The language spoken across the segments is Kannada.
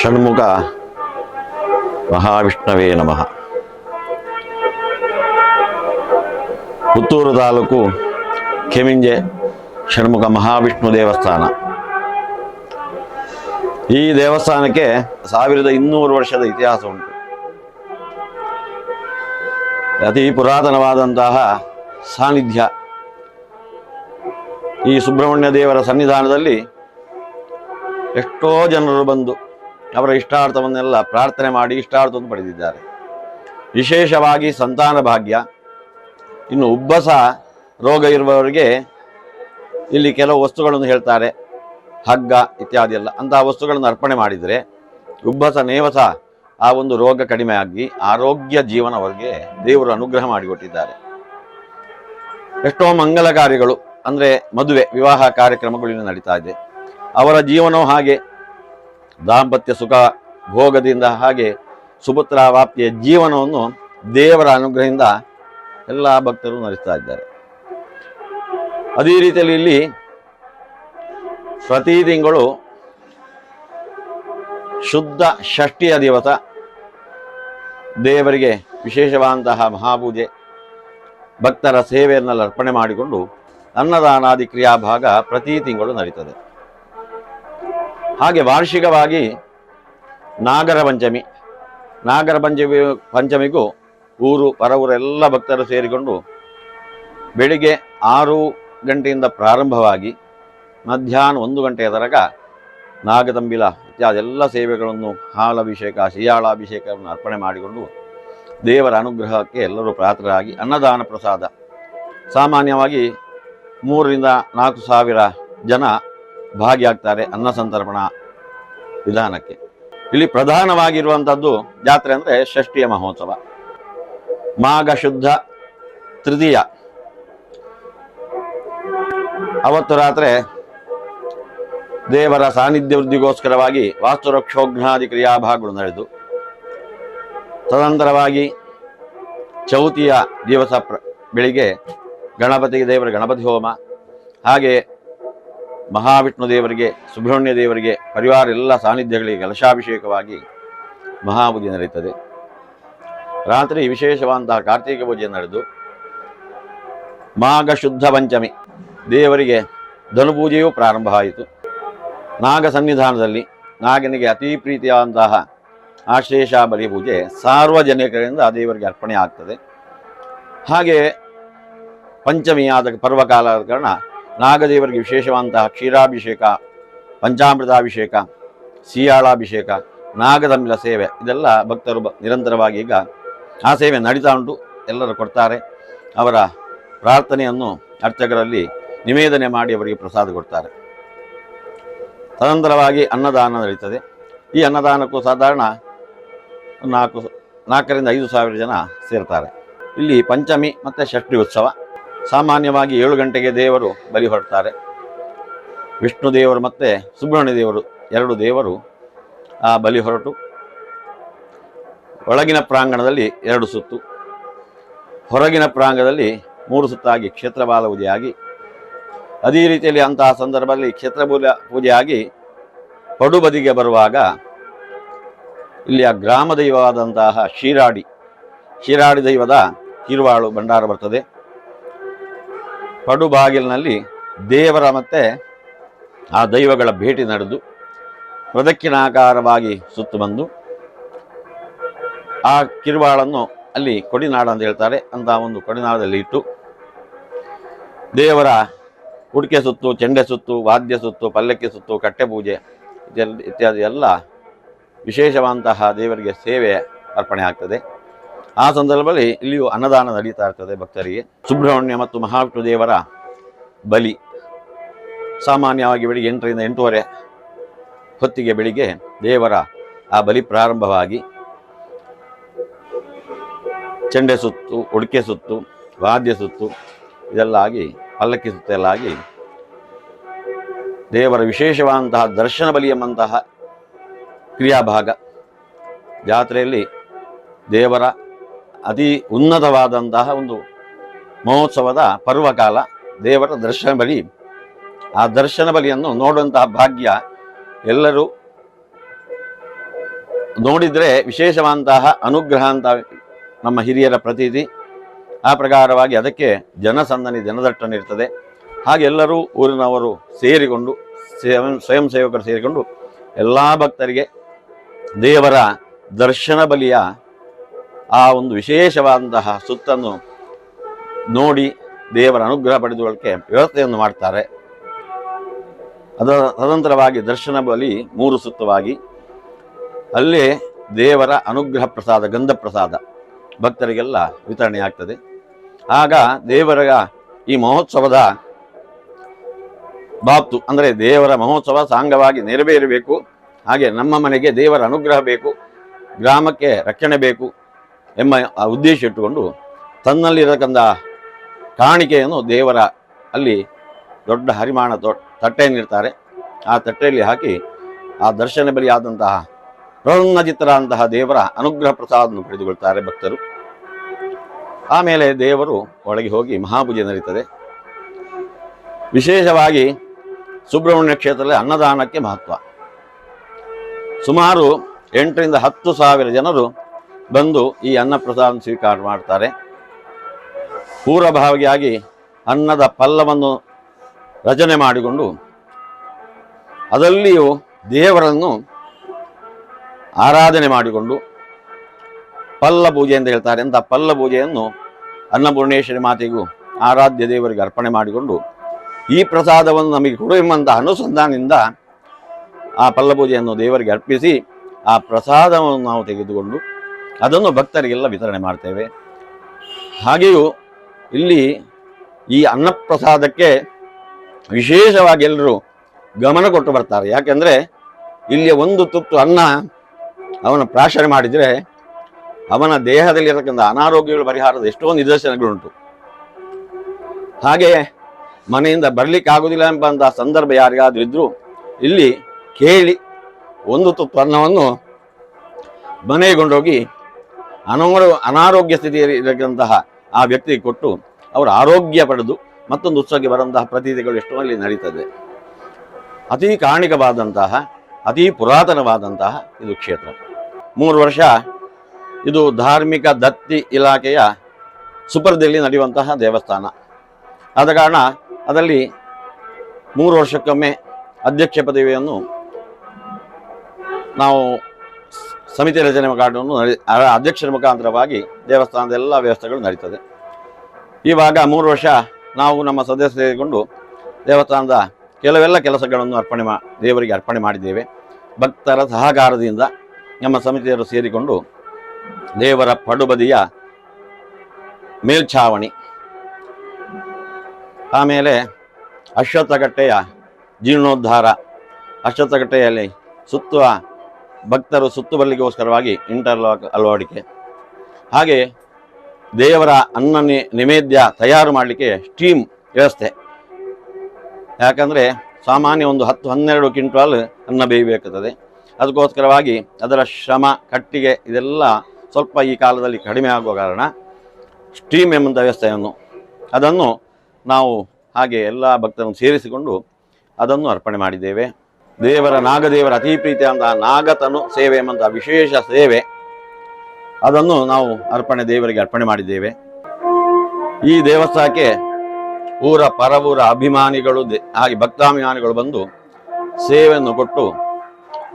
ಷಣ್ಮುಖ ಮಹಾವಿಷ್ಣವೇ ನಮಃ. ಪುತ್ತೂರು ತಾಲೂಕು ಕೆಮಿಂಜೆ ಷಣ್ಮುಖ ಮಹಾವಿಷ್ಣು ದೇವಸ್ಥಾನ. ಈ ದೇವಸ್ಥಾನಕ್ಕೆ 1200 ವರ್ಷದ ಇತಿಹಾಸ ಉಂಟು. ಅತಿ ಪುರಾತನವಾದಂತಹ ಸಾನ್ನಿಧ್ಯ. ಈ ಸುಬ್ರಹ್ಮಣ್ಯ ದೇವರ ಸನ್ನಿಧಾನದಲ್ಲಿ ಎಷ್ಟೋ ಜನರು ಬಂದು ಅವರ ಇಷ್ಟಾರ್ಥವನ್ನೆಲ್ಲ ಪ್ರಾರ್ಥನೆ ಮಾಡಿ ಇಷ್ಟಾರ್ಥವನ್ನು ಪಡೆದಿದ್ದಾರೆ. ವಿಶೇಷವಾಗಿ ಸಂತಾನ ಭಾಗ್ಯ, ಇನ್ನು ಉಬ್ಬಸ ರೋಗ ಇರುವವರಿಗೆ ಇಲ್ಲಿ ಕೆಲವು ವಸ್ತುಗಳನ್ನು ಹೇಳ್ತಾರೆ, ಹಗ್ಗ ಇತ್ಯಾದಿ ಎಲ್ಲ. ಅಂತಹ ವಸ್ತುಗಳನ್ನು ಅರ್ಪಣೆ ಮಾಡಿದರೆ ಉಬ್ಬಸ ನೇವಸ ಆ ಒಂದು ರೋಗ ಕಡಿಮೆ ಆಗಿ ಆರೋಗ್ಯ ಜೀವನ ಅವರಿಗೆ ದೇವರು ಅನುಗ್ರಹ ಮಾಡಿಕೊಟ್ಟಿದ್ದಾರೆ. ಎಷ್ಟೋ ಮಂಗಲ ಕಾರ್ಯಗಳು ಅಂದರೆ ಮದುವೆ ವಿವಾಹ ಕಾರ್ಯಕ್ರಮಗಳು ಇಲ್ಲಿ ನಡೀತಾ ಇದೆ. ಅವರ ಜೀವನವು ಹಾಗೆ ದಾಂಪತ್ಯ ಸುಖ ಭೋಗದಿಂದ ಹಾಗೆ ಸುಪುತ್ರಾವಾಪ್ತಿಯ ಜೀವನವನ್ನು ದೇವರ ಅನುಗ್ರಹದಿಂದ ಎಲ್ಲ ಭಕ್ತರು ನಡೆಸ್ತಾ ಇದ್ದಾರೆ. ಅದೇ ರೀತಿಯಲ್ಲಿ ಇಲ್ಲಿ ಪ್ರತಿ ತಿಂಗಳು ಶುದ್ಧ ಷಷ್ಠಿಯ ದಿವಸ ದೇವರಿಗೆ ವಿಶೇಷವಾದಂತಹ ಮಹಾಪೂಜೆ, ಭಕ್ತರ ಸೇವೆಯನ್ನೆಲ್ಲ ಅರ್ಪಣೆ ಮಾಡಿಕೊಂಡು ಅನ್ನದಾನಾದಿ ಕ್ರಿಯಾಭಾಗ ಪ್ರತಿ ತಿಂಗಳು ನಡೀತದೆ. ಹಾಗೆ ವಾರ್ಷಿಕವಾಗಿ ನಾಗರ ಪಂಚಮಿಗೂ ಊರು ಪರವೂರೆಲ್ಲ ಭಕ್ತರು ಸೇರಿಕೊಂಡು ಬೆಳಿಗ್ಗೆ 6 ಗಂಟೆಯಿಂದ ಪ್ರಾರಂಭವಾಗಿ ಮಧ್ಯಾಹ್ನ 1 ಗಂಟೆಯ ತನಕ ನಾಗತಂಬಿಲ ಇತ್ಯಾದಿ ಎಲ್ಲ ಸೇವೆಗಳನ್ನು ಹಾಲಭಿಷೇಕ ಸಿಯಾಳಾಭಿಷೇಕವನ್ನು ಅರ್ಪಣೆ ಮಾಡಿಕೊಂಡು ದೇವರ ಅನುಗ್ರಹಕ್ಕೆ ಎಲ್ಲರೂ ಪಾತ್ರರಾಗಿ ಅನ್ನದಾನ ಪ್ರಸಾದ. ಸಾಮಾನ್ಯವಾಗಿ 3,000-4 ಸಾವಿರ ಜನ ಭಾಗಿಯಾಗ್ತಾರೆ ಅನ್ನ ಸಂತರ್ಪಣಾ ವಿಧಾನಕ್ಕೆ. ಇಲ್ಲಿ ಪ್ರಧಾನವಾಗಿರುವಂಥದ್ದು ಜಾತ್ರೆ ಅಂದರೆ ಷಷ್ಠಿಯ ಮಹೋತ್ಸವ. ಮಾಘ ಶುದ್ಧ ತೃತೀಯ ಅವತ್ತು ರಾತ್ರಿ ದೇವರ ಸಾನ್ನಿಧ್ಯ ವೃದ್ಧಿಗೋಸ್ಕರವಾಗಿ ವಾಸ್ತುರಕ್ಷೋಘ್ನಾದಿ ಕ್ರಿಯಾಭಾಗಗಳು ನಡೆದು ತದನಂತರವಾಗಿ ಚೌತಿಯ ದಿವಸ ಬೆಳಿಗ್ಗೆ ದೇವರ ಗಣಪತಿ ಹೋಮ, ಹಾಗೆ ಮಹಾವಿಷ್ಣು ದೇವರಿಗೆ ಸುಬ್ರಹ್ಮಣ್ಯ ದೇವರಿಗೆ ಪರಿವಾರ ಎಲ್ಲ ಸಾನ್ನಿಧ್ಯಗಳಿಗೆ ಕಲಶಾಭಿಷೇಕವಾಗಿ ಮಹಾಪೂಜೆ ನಡೆಯುತ್ತದೆ. ರಾತ್ರಿ ವಿಶೇಷವಾದಂತಹ ಕಾರ್ತಿಕ ಪೂಜೆ ನಡೆದು ಮಾಘ ಶುದ್ಧ ಪಂಚಮಿ ದೇವರಿಗೆ ಧನುಪೂಜೆಯೂ ಪ್ರಾರಂಭ ಆಯಿತು. ನಾಗ ಸನ್ನಿಧಾನದಲ್ಲಿ ನಾಗನಿಗೆ ಅತಿ ಪ್ರೀತಿಯಾದಂತಹ ಆಶ್ಲೇಷ ಬಲಿ ಪೂಜೆ ಸಾರ್ವಜನಿಕರಿಂದ ದೇವರಿಗೆ ಅರ್ಪಣೆ ಆಗ್ತದೆ. ಹಾಗೆ ಪಂಚಮಿ ಆದ ಪರ್ವಕಾಲ ಆದ ಕಾರಣ ನಾಗದೇವರಿಗೆ ವಿಶೇಷವಾದಂತಹ ಕ್ಷೀರಾಭಿಷೇಕ, ಪಂಚಾಮೃತಾಭಿಷೇಕ, ಸಿಯಾಳಾಭಿಷೇಕ, ನಾಗತಂಬಿಲ ಸೇವೆ ಇದೆಲ್ಲ ಭಕ್ತರು ನಿರಂತರವಾಗಿ ಈಗ ಆ ಸೇವೆ ನಡೀತಾ ಉಂಟು. ಎಲ್ಲರೂ ಕೊಡ್ತಾರೆ. ಅವರ ಪ್ರಾರ್ಥನೆಯನ್ನು ಅರ್ಚಕರಲ್ಲಿ ನಿವೇದನೆ ಮಾಡಿ ಅವರಿಗೆ ಪ್ರಸಾದ ಕೊಡ್ತಾರೆ. ತದನಂತರವಾಗಿ ಅನ್ನದಾನ ನಡೀತದೆ. ಈ ಅನ್ನದಾನಕ್ಕೂ ಸಾಧಾರಣ 4,000-5,000 ಸಾವಿರ ಜನ ಸೇರ್ತಾರೆ. ಇಲ್ಲಿ ಪಂಚಮಿ ಮತ್ತು ಷಷ್ಠಿ ಉತ್ಸವ. ಸಾಮಾನ್ಯವಾಗಿ 7 ಗಂಟೆಗೆ ದೇವರು ಬಲಿ ಹೊರಡ್ತಾರೆ. ವಿಷ್ಣು ದೇವರು ಮತ್ತು ಸುಬ್ರಹ್ಮಣ್ಯ ದೇವರು 2 ದೇವರು ಆ ಬಲಿ ಹೊರಟು ಒಳಗಿನ ಪ್ರಾಂಗಣದಲ್ಲಿ 2 ಸುತ್ತು, ಹೊರಗಿನ ಪ್ರಾಂಗಣದಲ್ಲಿ 3 ಸುತ್ತಾಗಿ ಕ್ಷೇತ್ರಬಾಲ ಪೂಜೆಯಾಗಿ, ಅದೇ ರೀತಿಯಲ್ಲಿ ಅಂತಹ ಸಂದರ್ಭದಲ್ಲಿ ಕ್ಷೇತ್ರಬಾಲ ಪೂಜೆಯಾಗಿ ಪಡು ಬದಿಗೆ ಬರುವಾಗ ಇಲ್ಲಿಯ ಗ್ರಾಮ ದೈವವಾದಂತಹ ಶಿರಾಡಿ ದೈವದ ಕಿರುವಾಳು ಭಂಡಾರ ಬರ್ತದೆ. ಪಡು ಬಾಗಿಲಿನಲ್ಲಿ ದೇವರ ಮತ್ತು ಆ ದೈವಗಳ ಭೇಟಿ ನಡೆದು ಪ್ರದಕ್ಷಿಣಾಕಾರವಾಗಿ ಸುತ್ತು ಬಂದು ಆ ಕಿರುವಾಳನ್ನು ಅಲ್ಲಿ ಕೊಡಿನಾಡ ಅಂತ ಹೇಳ್ತಾರೆ, ಅಂತ ಒಂದು ಕೊಡಿನಾಡದಲ್ಲಿ ಇಟ್ಟು ದೇವರ ಉಡಿಕೆ ಸುತ್ತು, ಚೆಂಡೆ ಸುತ್ತು, ವಾದ್ಯ ಸುತ್ತು, ಪಲ್ಲಕ್ಕಿ ಸುತ್ತು, ಕಟ್ಟೆ ಪೂಜೆ ಇತ್ಯಾದಿ ಎಲ್ಲ ವಿಶೇಷವಾದಂತಹ ದೇವರಿಗೆ ಸೇವೆ ಅರ್ಪಣೆ ಆಗ್ತದೆ. ಆ ಸಂದರ್ಭದಲ್ಲಿ ಇಲ್ಲಿಯೂ ಅನ್ನದಾನ ನಡೀತಾ ಇರ್ತದೆ ಭಕ್ತರಿಗೆ. ಸುಬ್ರಹ್ಮಣ್ಯ ಮತ್ತು ಮಹಾವಿಷ್ಣು ದೇವರ ಬಲಿ ಸಾಮಾನ್ಯವಾಗಿ ಬೆಳಿಗ್ಗೆ 8ರಿಂದ 8:30 ಹೊತ್ತಿಗೆ ಬೆಳಿಗ್ಗೆ ದೇವರ ಆ ಬಲಿ ಪ್ರಾರಂಭವಾಗಿ ಚೆಂಡೆ ಸುತ್ತು, ಉಡಿಕೆ ಸುತ್ತು, ವಾದ್ಯ ಸುತ್ತು ಇದೆಲ್ಲ ಆಗಿ ಪಲ್ಲಕ್ಕಿ ಸುತ್ತೆಲ್ಲ ಆಗಿ ದೇವರ ವಿಶೇಷವಾದಂತಹ ದರ್ಶನ ಬಲಿ ಎಂಬಂತಹ ಕ್ರಿಯಾಭಾಗ. ಜಾತ್ರೆಯಲ್ಲಿ ದೇವರ ಅತಿ ಉನ್ನತವಾದಂತಹ ಒಂದು ಮಹೋತ್ಸವದ ಪರ್ವಕಾಲ, ದೇವರ ದರ್ಶನ ಬಲಿ. ಆ ದರ್ಶನ ಬಲಿಯನ್ನು ನೋಡುವಂತಹ ಭಾಗ್ಯ ಎಲ್ಲರೂ ನೋಡಿದರೆ ವಿಶೇಷವಾದಂತಹ ಅನುಗ್ರಹ ಅಂತ ನಮ್ಮ ಹಿರಿಯರ ಪ್ರತೀತಿ. ಆ ಪ್ರಕಾರವಾಗಿ ಅದಕ್ಕೆ ಜನಸಂದಣಿ ಜನದಟ್ಟಣೆ ಇರ್ತದೆ. ಹಾಗೆ ಎಲ್ಲರೂ ಊರಿನವರು ಸೇರಿಕೊಂಡು ಸ್ವಯಂ ಸೇವಕರು ಸೇರಿಕೊಂಡು ಎಲ್ಲ ಭಕ್ತರಿಗೆ ದೇವರ ದರ್ಶನ ಬಲಿಯ ಆ ಒಂದು ವಿಶೇಷವಾದಂತಹ ಸುತ್ತನ್ನು ನೋಡಿ ದೇವರ ಅನುಗ್ರಹ ಪಡೆದುಕೊಳ್ಳಕ್ಕೆ ವ್ಯವಸ್ಥೆಯನ್ನು ಮಾಡ್ತಾರೆ. ತದನಂತರವಾಗಿ ದರ್ಶನ ಬಲಿ 3 ಸುತ್ತವಾಗಿ ಅಲ್ಲೇ ದೇವರ ಅನುಗ್ರಹ ಪ್ರಸಾದ ಗಂಧ ಪ್ರಸಾದ ಭಕ್ತರಿಗೆಲ್ಲ ವಿತರಣೆ ಆಗ್ತದೆ. ಆಗ ದೇವರ ಈ ಮಹೋತ್ಸವದ ಬಾಪ್ತು ಅಂದರೆ ದೇವರ ಮಹೋತ್ಸವ ಸಾಂಗವಾಗಿ ನೆರವೇರಬೇಕು, ಹಾಗೆ ನಮ್ಮ ಮನೆಗೆ ದೇವರ ಅನುಗ್ರಹ ಬೇಕು, ಗ್ರಾಮಕ್ಕೆ ರಕ್ಷಣೆ ಬೇಕು ಎಂಬ ಉದ್ದೇಶ ಇಟ್ಟುಕೊಂಡು ತನ್ನಲ್ಲಿರತಕ್ಕಂಥ ಕಾಣಿಕೆಯನ್ನು ದೇವರ ಅಲ್ಲಿ ದೊಡ್ಡ ಹರಿಮಾಣ ತಟ್ಟೆಯನ್ನಿರ್ತಾರೆ. ಆ ತಟ್ಟೆಯಲ್ಲಿ ಹಾಕಿ ಆ ದರ್ಶನ ಬಲಿಯಾದಂತಹ ಪ್ರಸನ್ನಚಿತ್ತರಾದಂತಹ ದೇವರ ಅನುಗ್ರಹ ಪ್ರಸಾದವನ್ನು ಪಡೆದುಕೊಳ್ತಾರೆ ಭಕ್ತರು. ಆಮೇಲೆ ದೇವರು ಒಳಗೆ ಹೋಗಿ ಮಹಾಪೂಜೆ ನಡೀತದೆ. ವಿಶೇಷವಾಗಿ ಸುಬ್ರಹ್ಮಣ್ಯ ಕ್ಷೇತ್ರದಲ್ಲಿ ಅನ್ನದಾನಕ್ಕೆ ಮಹತ್ವ. ಸುಮಾರು 8 ರಿಂದ 10 ಸಾವಿರ ಜನರು ಬಂದು ಈ ಅನ್ನಪ್ರಸಾದ ಸ್ವೀಕಾರ ಮಾಡ್ತಾರೆ. ಪೂರ್ವಭಾವಿಯಾಗಿ ಅನ್ನದ ಪಲ್ಲವನ್ನು ರಚನೆ ಮಾಡಿಕೊಂಡು ಅದರಲ್ಲಿಯೂ ದೇವರನ್ನು ಆರಾಧನೆ ಮಾಡಿಕೊಂಡು ಪಲ್ಲ ಪೂಜೆ ಅಂತ ಹೇಳ್ತಾರೆ. ಅಂತ ಪಲ್ಲ ಪೂಜೆಯನ್ನು ಅನ್ನಪೂರ್ಣೇಶ್ವರಿ ಮಾತೆಗೂ ಆರಾಧ್ಯ ದೇವರಿಗೆ ಅರ್ಪಣೆ ಮಾಡಿಕೊಂಡು ಈ ಪ್ರಸಾದವನ್ನು ನಮಗೆ ಕೊಡು ಎಂಬಂಥ ಅನುಸಂಧಾನದಿಂದ ಆ ಪಲ್ಲ ಪೂಜೆಯನ್ನು ದೇವರಿಗೆ ಅರ್ಪಿಸಿ ಆ ಪ್ರಸಾದವನ್ನು ನಾವು ತೆಗೆದುಕೊಂಡು ಅದನ್ನು ಭಕ್ತರಿಗೆಲ್ಲ ವಿತರಣೆ ಮಾಡ್ತೇವೆ. ಹಾಗೆಯೂ ಇಲ್ಲಿ ಈ ಅನ್ನಪ್ರಸಾದಕ್ಕೆ ವಿಶೇಷವಾಗಿ ಎಲ್ಲರೂ ಗಮನ ಕೊಟ್ಟು ಬರ್ತಾರೆ. ಯಾಕೆಂದರೆ ಇಲ್ಲಿಯ ಒಂದು ತುತ್ತು ಅನ್ನ ಅವನ ಪ್ರಾಶನ ಮಾಡಿದರೆ ಅವನ ದೇಹದಲ್ಲಿರತಕ್ಕಂಥ ಅನಾರೋಗ್ಯಗಳ ಪರಿಹಾರದ ಎಷ್ಟೋ ನಿದರ್ಶನಗಳುಂಟು. ಹಾಗೆ ಮನೆಯಿಂದ ಬರಲಿಕ್ಕೆ ಆಗುವುದಿಲ್ಲ ಎಂಬಂತಹ ಸಂದರ್ಭ ಯಾರಿಗಾದ್ರೂ ಇದ್ರೂ ಇಲ್ಲಿ ಕೇಳಿ ಒಂದು ತುತ್ತು ಅನ್ನವನ್ನು ಮನೆಗೆ ಕೊಂಡೋಗಿ ಅನಾರೋಗ್ಯ ಸ್ಥಿತಿಯಲ್ಲಿ ಇರತಕ್ಕಂತಹ ಆ ವ್ಯಕ್ತಿಗೆ ಕೊಟ್ಟು ಅವರು ಆರೋಗ್ಯ ಪಡೆದು ಮತ್ತೊಂದು ಉತ್ಸವಕ್ಕೆ ಬರುವಂತಹ ಪ್ರತೀತಿಗಳು ಎಷ್ಟೋ ಅಲ್ಲಿ ನಡೀತದೆ. ಅತಿ ಕಾಣಿಕವಾದಂತಹ ಅತಿ ಪುರಾತನವಾದಂತಹ ಇದು ಕ್ಷೇತ್ರ. 3 ವರ್ಷ ಇದು ಧಾರ್ಮಿಕ ದತ್ತಿ ಇಲಾಖೆಯ ಸುಪರ್ದಿಯಲ್ಲಿ ನಡೆಯುವಂತಹ ದೇವಸ್ಥಾನ. ಆದ ಕಾರಣ ಅದರಲ್ಲಿ 3 ವರ್ಷಕ್ಕೊಮ್ಮೆ ಅಧ್ಯಕ್ಷ ಪದವಿಯನ್ನು ನಾವು ಸಮಿತಿ ರಚನೆ ಕಾರ್ಡನ್ನು ಅಧ್ಯಕ್ಷರ ಮುಖಾಂತರವಾಗಿ ದೇವಸ್ಥಾನದ ಎಲ್ಲ ವ್ಯವಸ್ಥೆಗಳು ನಡೀತದೆ. ಇವಾಗ 3 ವರ್ಷ ನಾವು ನಮ್ಮ ಸದಸ್ಯರು ಸೇರಿಕೊಂಡು ದೇವಸ್ಥಾನದ ಕೆಲವೆಲ್ಲ ಕೆಲಸಗಳನ್ನು ದೇವರಿಗೆ ಅರ್ಪಣೆ ಮಾಡಿದ್ದೇವೆ. ಭಕ್ತರ ಸಹಕಾರದಿಂದ ನಮ್ಮ ಸಮಿತಿಯರು ಸೇರಿಕೊಂಡು ದೇವರ ಪಡುಬದಿಯ ಮೇಲ್ಛಾವಣಿ, ಆಮೇಲೆ ಅಶ್ವತ್ಥಕಟ್ಟೆಯ ಜೀರ್ಣೋದ್ಧಾರ, ಅಶ್ವತ್ಥಕಟ್ಟೆಯಲ್ಲಿ ಸುತ್ತುವ ಭಕ್ತರು ಸುತ್ತು ಬರಲಿಕ್ಕೋಸ್ಕರವಾಗಿ ಇಂಟರ್ಲಾಕ್ ಅಳವಡಿಕೆ, ಹಾಗೆ ದೇವರ ಅನ್ನ ನೈವೇದ್ಯ ತಯಾರು ಮಾಡಲಿಕ್ಕೆ ಸ್ಟೀಮ್ ವ್ಯವಸ್ಥೆ. ಯಾಕಂದರೆ ಸಾಮಾನ್ಯ ಒಂದು 10-12 ಕ್ವಿಂಟಾಲ್ ಅನ್ನ ಬೇಯಬೇಕಾಗ್ತದೆ. ಅದಕ್ಕೋಸ್ಕರವಾಗಿ ಅದರ ಶ್ರಮ ಕಟ್ಟಿಗೆ ಇದೆಲ್ಲ ಸ್ವಲ್ಪ ಈ ಕಾಲದಲ್ಲಿ ಕಡಿಮೆ ಆಗುವ ಕಾರಣ ಸ್ಟೀಮ್ ಎಂಬಂಥ ವ್ಯವಸ್ಥೆಯನ್ನು ಅದನ್ನು ನಾವು ಹಾಗೆ ಎಲ್ಲ ಭಕ್ತರನ್ನು ಸೇರಿಸಿಕೊಂಡು ಅದನ್ನು ಅರ್ಪಣೆ ಮಾಡಿದ್ದೇವೆ. ನಾಗದೇವರ ಅತಿ ಪ್ರೀತಿಯಾದಂತಹ ನಾಗತನು ಸೇವೆ ಎಂಬಂಥ ವಿಶೇಷ ಸೇವೆ ಅದನ್ನು ನಾವು ದೇವರಿಗೆ ಅರ್ಪಣೆ ಮಾಡಿದ್ದೇವೆ. ಈ ದೇವಸ್ಥಾನಕ್ಕೆ ಊರ ಪರವೂರ ಅಭಿಮಾನಿಗಳು ಹಾಗೆ ಭಕ್ತಾಭಿಮಾನಿಗಳು ಬಂದು ಸೇವೆಯನ್ನು ಕೊಟ್ಟು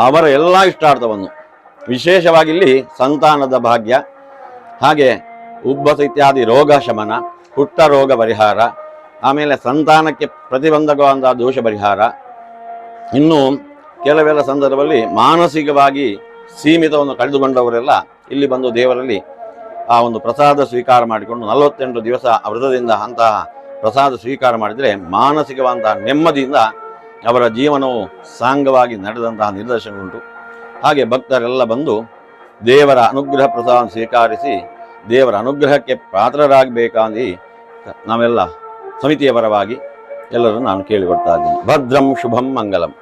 ಅವರ ಎಲ್ಲ ಇಷ್ಟಾರ್ಥವನ್ನು, ವಿಶೇಷವಾಗಿ ಇಲ್ಲಿ ಸಂತಾನದ ಭಾಗ್ಯ, ಹಾಗೆ ಉಬ್ಬಸ ಇತ್ಯಾದಿ ರೋಗ ಶಮನ, ಹುಟ್ಟ ರೋಗ ಪರಿಹಾರ, ಆಮೇಲೆ ಸಂತಾನಕ್ಕೆ ಪ್ರತಿಬಂಧಕವಾದ ದೋಷ ಪರಿಹಾರ, ಇನ್ನು ಕೆಲವೆಲ್ಲ ಸಂದರ್ಭದಲ್ಲಿ ಮಾನಸಿಕವಾಗಿ ಸೀಮಿತವನ್ನು ಕಳೆದುಕೊಂಡವರೆಲ್ಲ ಇಲ್ಲಿ ಬಂದು ದೇವರಲ್ಲಿ ಆ ಒಂದು ಪ್ರಸಾದ ಸ್ವೀಕಾರ ಮಾಡಿಕೊಂಡು 48 ದಿವಸ ವ್ರತದಿಂದ ಅಂತಹ ಪ್ರಸಾದ ಸ್ವೀಕಾರ ಮಾಡಿದರೆ ಮಾನಸಿಕವಾದಂತಹ ನೆಮ್ಮದಿಯಿಂದ ಅವರ ಜೀವನವು ಸಾಂಗವಾಗಿ ನಡೆದಂತಹ ನಿದರ್ಶನವುಂಟು. ಹಾಗೆ ಭಕ್ತರೆಲ್ಲ ಬಂದು ದೇವರ ಅನುಗ್ರಹ ಪ್ರಸಾದ ಸ್ವೀಕರಿಸಿ ದೇವರ ಅನುಗ್ರಹಕ್ಕೆ ಪಾತ್ರರಾಗಬೇಕಾಗಿ ನಾವೆಲ್ಲ ಸಮಿತಿಯ ಪರವಾಗಿ ಎಲ್ಲರೂ ನಾನು ಕೇಳಿಕೊಡ್ತಾ ಇದ್ದೀನಿ. ಭದ್ರಂ ಶುಭಂ ಮಂಗಲಂ.